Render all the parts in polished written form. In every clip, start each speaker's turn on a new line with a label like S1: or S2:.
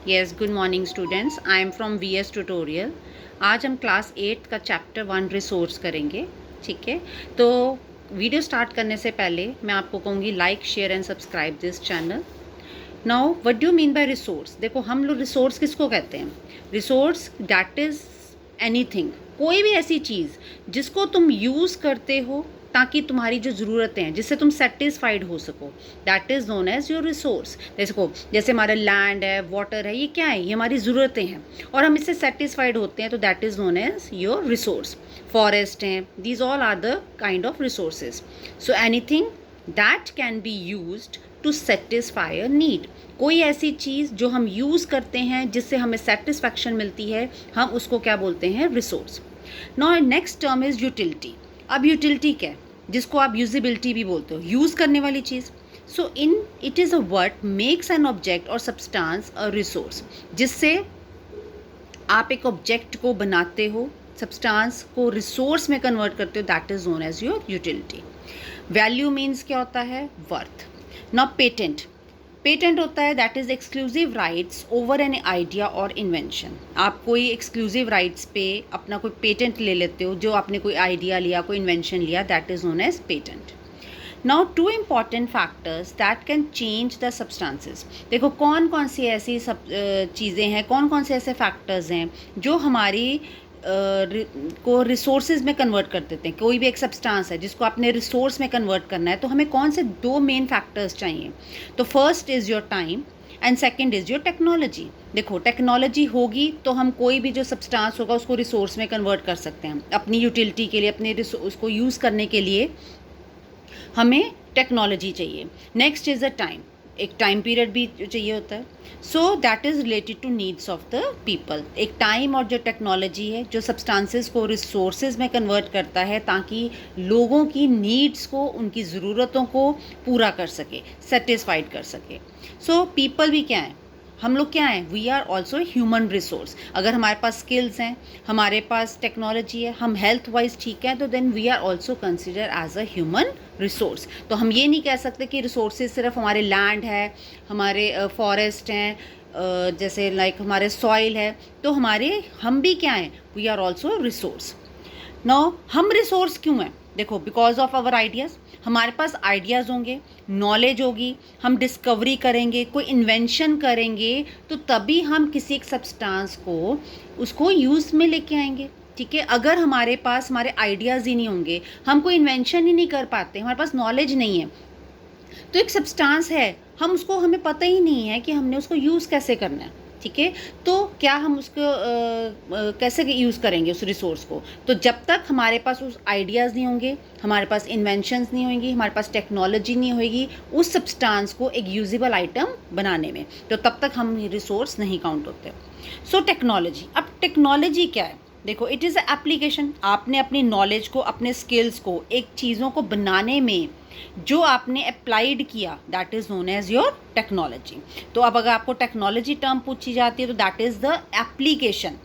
S1: Yes, good morning students. I am from VS Tutorial. आज हम class 8 का chapter 1 resource करेंगे. ठीक है, तो वीडियो स्टार्ट करने से पहले मैं आपको कहूँगी like share and subscribe this channel. Now what do you mean by resource? देखो, हम लोग रिसोर्स किसको कहते हैं? रिसोर्स दैट इज़ एनीथिंग, कोई भी ऐसी चीज़ जिसको तुम यूज़ करते हो ताकि तुम्हारी जो ज़रूरतें हैं, जिससे तुम सेटिस्फाइड हो सको, that is known as your resource. देखो, जैसे हमारा लैंड है, वाटर है, ये क्या है? ये हमारी ज़रूरतें हैं और हम इससे सेटिस्फाइड होते हैं, तो that is known as your resource. Forest हैं, these all are the kind of resources. So anything that can be used to satisfy a need. कोई ऐसी चीज़ जो हम यूज़ करते हैं जिससे हमें सेटिस्फैक्शन मिलती है, हम उसको क्या बोलते हैं? Resource. Now next term is utility. अब यूटिलिटी क्या है? जिसको आप यूजिबिलिटी भी बोलते हो, यूज़ करने वाली चीज़. So in it is a word makes an object और सब्सटेंस अ रिसोर्स. जिससे आप एक ऑब्जेक्ट को बनाते हो, सब्सटेंस को रिसोर्स में कन्वर्ट करते हो, that is known as your utility. Value means क्या होता है? वर्थ. Now patent. पेटेंट होता है that is exclusive rights over an idea और इन्वेंशन. आप कोई एक्सक्लूसिव राइट्स पे अपना कोई पेटेंट ले लेते हो, जो आपने कोई आइडिया लिया, कोई इन्वेंशन लिया, that is known as patent. Now two important factors that can change the substances. देखो, कौन कौन सी ऐसी सब चीज़ें हैं, कौन कौन से ऐसे फैक्टर्स हैं जो हमारी को रिसोर्सेज में कन्वर्ट कर देते हैं. कोई भी एक सब्सटेंस है जिसको आपने रिसोर्स में कन्वर्ट करना है, तो हमें कौन से दो मेन फैक्टर्स चाहिए? तो first is your time and second is your technology. देखो, टेक्नोलॉजी होगी तो हम कोई भी जो सब्सटेंस होगा उसको रिसोर्स में कन्वर्ट कर सकते हैं. अपनी यूटिलिटी के लिए, अपने उसको यूज़ करने के लिए हमें टेक्नोलॉजी चाहिए. Next is a time. एक टाइम पीरियड भी चाहिए होता है. So that is related to needs of the people. एक टाइम और जो टेक्नोलॉजी है जो सब्सटेंसेस को रिसोर्सेज में कन्वर्ट करता है ताकि लोगों की नीड्स को, उनकी ज़रूरतों को पूरा कर सके, सेटिस्फाइड कर सके. सो पीपल भी क्या है? हम लोग क्या हैं? We are also human resource. अगर हमारे पास स्किल्स हैं, हमारे पास टेक्नोलॉजी है, हम हेल्थ वाइज ठीक हैं, तो then we are also consider as a human resource. तो हम ये नहीं कह सकते कि रिसोर्सेज सिर्फ हमारे लैंड है, हमारे फॉरेस्ट हैं, जैसे लाइक हमारे सॉइल है, तो हम भी क्या हैं? We are also resource. Now हम रिसोर्स क्यों हैं? देखो, बिकॉज ऑफ आवर आइडियाज़. हमारे पास आइडियाज़ होंगे, नॉलेज होगी, हम डिस्कवरी करेंगे, कोई इन्वेंशन करेंगे, तो तभी हम किसी एक सब्सटेंस को उसको यूज़ में लेके आएंगे. ठीक है, अगर हमारे पास हमारे आइडियाज़ ही नहीं होंगे, हम कोई इन्वेंशन ही नहीं कर पाते, हमारे पास नॉलेज नहीं है, तो एक सब्सटेंस है, हमें पता ही नहीं है कि हमने उसको यूज़ कैसे करना है. ठीक है, तो क्या हम उसको कैसे यूज़ करेंगे उस रिसोर्स को? तो जब तक हमारे पास उस आइडियाज़ नहीं होंगे, हमारे पास इन्वेंशंस नहीं होंगी, हमारे पास टेक्नोलॉजी नहीं होगी उस सब्सटेंस को एक यूजेबल आइटम बनाने में, तो तब तक हम रिसोर्स नहीं काउंट होते. So technology. अब टेक्नोलॉजी क्या है? देखो, इट इज़ अ एप्लीकेशन. आपने अपनी नॉलेज को, अपने स्किल्स को, एक चीज़ों को बनाने में जो आपने अप्लाइड किया, that is known as your technology. तो अब अगर आपको टेक्नोलॉजी टर्म पूछी जाती है, तो that is the application.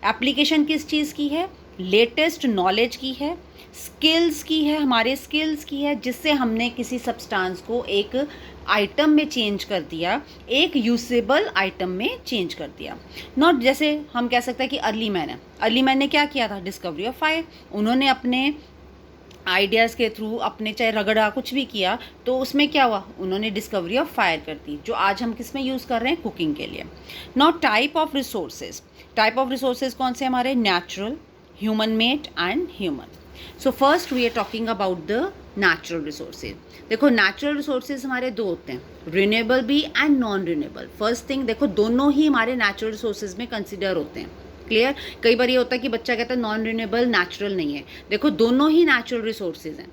S1: Application किस चीज़ की है? लेटेस्ट नॉलेज की है, स्किल्स की है, हमारे स्किल्स की है, जिससे हमने किसी सब्सटेंस को एक आइटम में चेंज कर दिया, एक यूजेबल आइटम में चेंज कर दिया. नॉट जैसे हम कह सकते हैं कि अर्ली मैन ने क्या किया था? Discovery of fire. उन्होंने अपने आइडियाज़ के थ्रू, अपने चाहे रगड़ा कुछ भी किया, तो उसमें क्या हुआ? उन्होंने डिस्कवरी ऑफ फायर कर दी, जो आज हम किस में यूज़ कर रहे हैं? कुकिंग के लिए. Now type of resources. Type of resources कौन से हमारे? Natural, human made and human. So first we are talking about the natural resources. देखो, नेचुरल रिसोर्सेज हमारे दो होते हैं, रिन्यूएबल भी and non renewable. First thing, देखो, दोनों ही हमारे नेचुरल रिसोर्सेज में कंसिडर होते हैं. क्लियर? कई बार ये होता है कि बच्चा कहता है नॉन रिन्यूएबल, नेचुरल नहीं है. देखो, दोनों ही नेचुरल रिसोर्सेज हैं.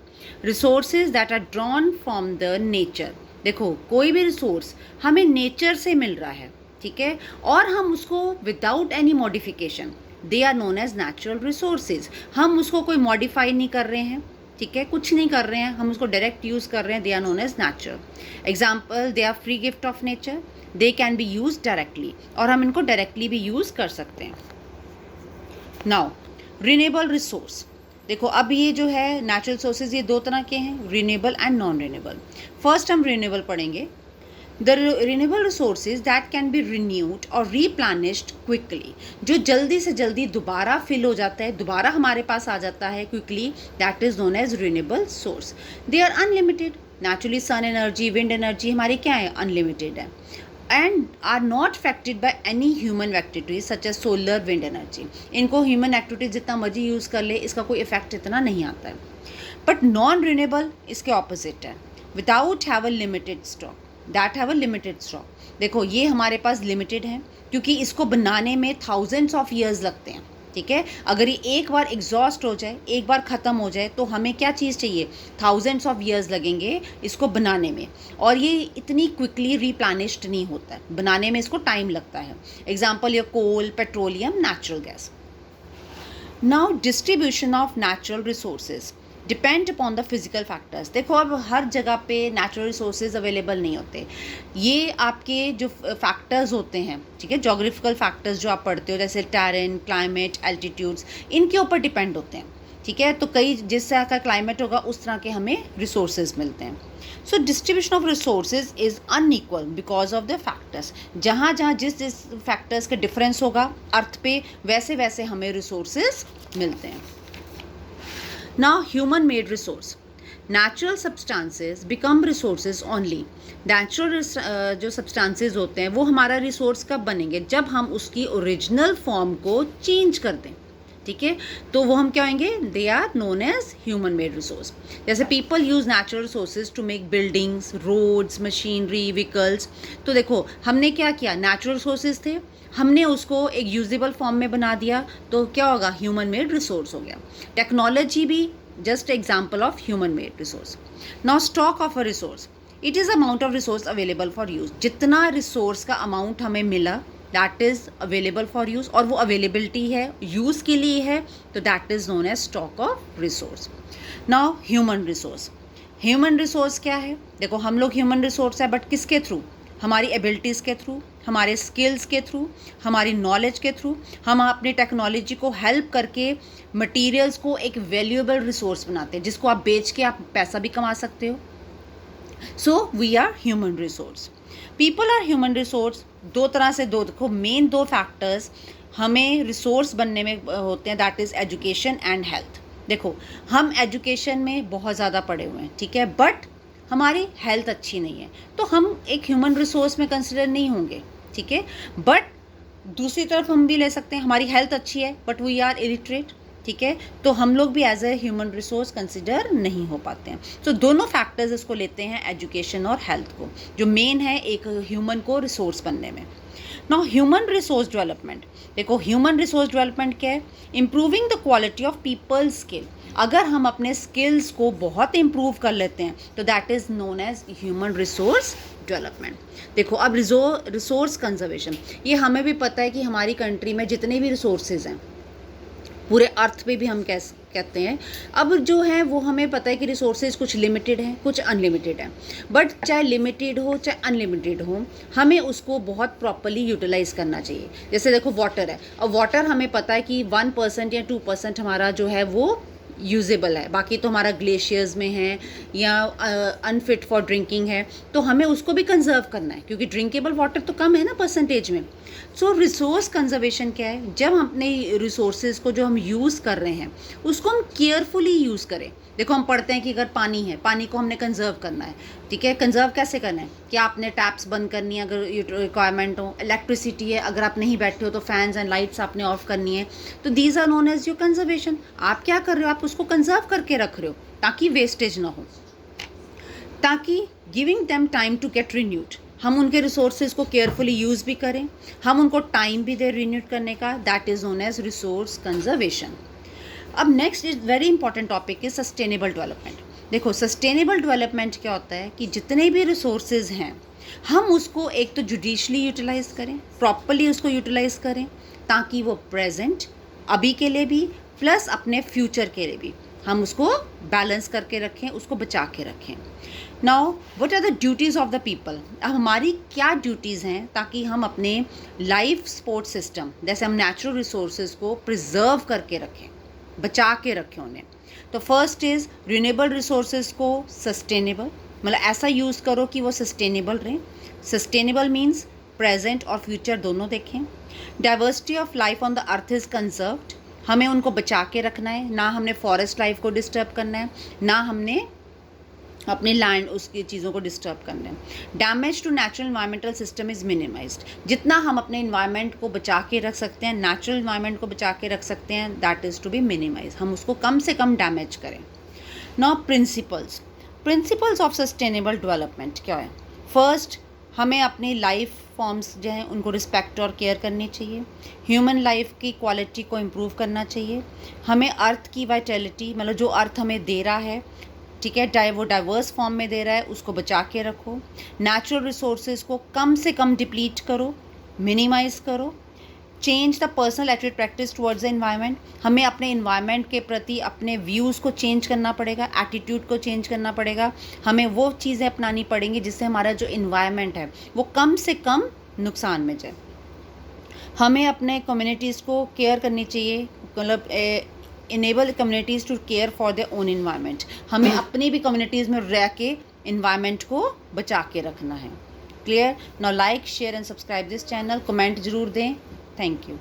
S1: Resources that are drawn from the nature. देखो, कोई भी रिसोर्स हमें नेचर से मिल रहा है, ठीक है, और हम उसको without any modification, they are known as natural resources. हम उसको कोई मॉडिफाई नहीं कर रहे हैं, ठीक है, कुछ नहीं कर रहे हैं, हम उसको डायरेक्ट यूज़ कर रहे हैं, they are known as natural. Example, they are free gift of nature, they can be use directly, और हम इनको डायरेक्टली भी यूज़ कर सकते हैं. Now renewable resource. देखो, अब ये जो है नेचुरल सोर्सेज, ये दो तरह के हैं, renewable and non renewable. First हम रिन्यूएबल पढ़ेंगे. The renewable resources that can B renewed और रीप्लानिश्ड क्विकली, जो जल्दी से जल्दी दोबारा फिल हो जाता है, दोबारा हमारे पास आ जाता है quickly, that is known as renewable source. They are unlimited. Naturally sun energy, wind energy हमारी क्या है, अनलिमिटेड है, and are not affected by any human activities such as solar, wind energy. इनको ह्यूमन एक्टिविटीज जितना मर्जी use कर ले, इसका कोई इफेक्ट इतना नहीं आता है। बट नॉन रिन्यूएबल इसके ऑपोजिट है, without have a limited stock, that have a limited stock. देखो ये हमारे पास लिमिटेड है, क्योंकि इसको बनाने में थाउजेंड्स ऑफ ईयर्स लगते हैं, ठीक है। अगर ये एक बार एग्जॉस्ट हो जाए, एक बार ख़त्म हो जाए, तो हमें क्या चीज़ चाहिए, थाउजेंड्स ऑफ ईयर्स लगेंगे इसको बनाने में, और ये इतनी क्विकली रिप्लानिश्ड नहीं होता है, बनाने में इसको टाइम लगता है। एग्जाम्पल, ये coal, petroleum, natural gas. Now distribution of natural resources depend upon the physical factors. देखो अब हर जगह पे नेचुरल रिसोर्सेज अवेलेबल नहीं होते, ये आपके जो फैक्टर्स होते हैं, ठीक है, जोग्राफिकल फैक्टर्स जो आप पढ़ते हो, जैसे टेरेन, क्लाइमेट, एल्टीट्यूड्स, इनके ऊपर डिपेंड होते हैं, ठीक है। तो कई जिस तरह का क्लाइमेट होगा उस तरह के हमें रिसोर्सेज मिलते हैं। So distribution of resources is unequal because of the factors. जहाँ जहाँ जिस जिस फैक्टर्स का डिफरेंस होगा अर्थ पे, वैसे वैसे हमें रिसोर्सेज मिलते हैं। Now human made resource, natural substances become resources only। natural जो substances होते हैं वो हमारा resource कब बनेंगे, जब हम उसकी original form को change कर दें, ठीक है, तो वो हम क्या होंगे, they are known as human made resource। जैसे people use natural resources to make buildings, roads, machinery, vehicles। तो देखो हमने क्या किया, natural resources थे, हमने उसको एक यूजेबल फॉर्म में बना दिया, तो क्या होगा, ह्यूमन मेड रिसोर्स हो गया। टेक्नोलॉजी भी just example of human made resource. Now stock of a resource, it is amount of resource available for use. जितना रिसोर्स का अमाउंट हमें मिला, that is available for use, और वो अवेलेबिलिटी है, यूज़ के लिए है, तो that is known as stock of resource. Now human resource, human resource क्या है, देखो हम लोग ह्यूमन रिसोर्स है, बट किसके थ्रू, हमारी एबिलिटीज़ के थ्रू, हमारे स्किल्स के थ्रू, हमारी नॉलेज के थ्रू, हम अपनी टेक्नोलॉजी को हेल्प करके मटेरियल्स को एक वैल्यूएबल रिसोर्स बनाते हैं, जिसको आप बेच के आप पैसा भी कमा सकते हो। So we are human resource. People are human resource. दो तरह से, दो देखो मेन दो फैक्टर्स हमें रिसोर्स बनने में होते हैं, that is education and health. देखो हम एजुकेशन में बहुत ज़्यादा पढ़े हुए हैं, ठीक है, बट हमारी हेल्थ अच्छी नहीं है, तो हम एक ह्यूमन रिसोर्स में कंसिडर नहीं होंगे, ठीक है। बट दूसरी तरफ हम भी ले सकते हैं, हमारी हेल्थ अच्छी है बट वी आर इलिटरेट, ठीक है, तो हम लोग भी as a human resource consider नहीं हो पाते हैं। तो दोनों फैक्टर्स इसको लेते हैं, एजुकेशन और हेल्थ को, जो मेन है एक ह्यूमन को रिसोर्स बनने में। नाउ ह्यूमन रिसोर्स डेवलपमेंट, देखो ह्यूमन रिसोर्स डेवलपमेंट क्या है, improving the quality of people skill. अगर हम अपने स्किल्स को बहुत इम्प्रूव कर लेते हैं तो that is known as human resource development. देखो अब रिसोर्स कंजर्वेशन, ये हमें भी पता है कि हमारी कंट्री में जितने भी रिसोर्सेज हैं, पूरे अर्थ पे भी हम कहते हैं, अब जो है वो हमें पता है कि रिसोर्सेज कुछ लिमिटेड हैं, कुछ अनलिमिटेड हैं, बट चाहे लिमिटेड हो चाहे अनलिमिटेड हो, हमें उसको बहुत प्रॉपरली यूटिलाइज़ करना चाहिए। जैसे देखो वाटर है, अब वाटर हमें पता है कि 1% या 2% हमारा जो है वो यूजेबल है, बाकी तो हमारा ग्लेशियर्स में है या अनफिट फॉर ड्रिंकिंग है, तो हमें उसको भी कंजर्व करना है, क्योंकि ड्रिंकेबल वाटर तो कम है ना परसेंटेज में। सो रिसोर्स कंजर्वेशन क्या है, जब हम अपने रिसोर्सेज को जो हम यूज़ कर रहे हैं उसको हम केयरफुली यूज़ करें। देखो हम पढ़ते हैं कि अगर पानी है, पानी को हमने कंजर्व करना है, ठीक है, कंजर्व कैसे करना है, कि आपने टैप्स बंद करनी है अगर रिक्वायरमेंट हो, इलेक्ट्रिसिटी है, अगर आप नहीं बैठे हो तो फैंस एंड लाइट्स आपने ऑफ करनी है, तो these are known as your conservation. आप क्या कर रहे हो, आप उसको कंजर्व करके रख रहे हो ताकि वेस्टेज ना हो, ताकि giving them time to get renewed, हम उनके रिसोर्सेज को केयरफुली यूज़ भी करें, हम उनको टाइम भी दें रिन्यूड करने का, that is known as resource conservation. अब next is very important topic is sustainable development. देखो सस्टेनेबल डेवलपमेंट क्या होता है कि जितने भी रिसोर्सेज हैं हम उसको एक तो जुडिशली यूटिलाइज करें, प्रॉपरली उसको यूटिलाइज करें, ताकि वो प्रेजेंट अभी के लिए भी प्लस अपने फ्यूचर के लिए भी हम उसको बैलेंस करके रखें, उसको बचा के रखें। Now what are the duties of the people, अब हमारी क्या ड्यूटीज़ हैं ताकि हम अपने लाइफ सपोर्ट सिस्टम, जैसे हम नेचुरल रिसोर्सेज को प्रिजर्व करके रखें, बचा के रखें उन्हें। तो फर्स्ट इज़ रिन्यूएबल रिसोर्सेज को सस्टेनेबल, मतलब ऐसा यूज़ करो कि वो सस्टेनेबल रहें। सस्टेनेबल मीन्स प्रेजेंट और फ्यूचर दोनों देखें। Diversity of life on the earth is conserved, हमें उनको बचा के रखना है, ना हमने फॉरेस्ट लाइफ को डिस्टर्ब करना है, ना हमने अपने लैंड उसकी चीज़ों को डिस्टर्ब करना है। Damage to natural environmental system is minimized, जितना हम अपने इन्वायरमेंट को बचा के रख सकते हैं, नेचुरल इन्वायरमेंट को बचा के रख सकते हैं, that is to be minimise, हम उसको कम से कम डैमेज करें। Now principles of sustainable development क्या है? फर्स्ट, हमें अपनी लाइफ फॉर्म्स जो हैं उनको रिस्पेक्ट और केयर करनी चाहिए। ह्यूमन लाइफ की क्वालिटी को इम्प्रूव करना चाहिए। हमें अर्थ की वाइटैलिटी, मतलब जो अर्थ हमें दे रहा है, ठीक है, वो डाइवर्स फॉर्म में दे रहा है, उसको बचा के रखो। नेचुरल रिसोर्सेज को कम से कम डिप्लीट करो, मिनिमाइज करो। Change the personal attitude practice towards the environment, हमें अपने इन्वायरमेंट के प्रति अपने व्यूज़ को चेंज करना पड़ेगा, एटीट्यूड को चेंज करना पड़ेगा। हमें वो चीज़ें अपनानी पड़ेंगी जिससे हमारा जो इन्वायरमेंट है वो कम से कम नुकसान में जाए। हमें अपने कम्युनिटीज़ को केयर करनी चाहिए, मतलब enable communities to care for their own environment, हमें अपनी भी कम्युनिटीज़ में रह के इन्वायरमेंट को बचा के रखना है। Clear? Now like share and subscribe this channel, comment ज़रूर दें। Thank you.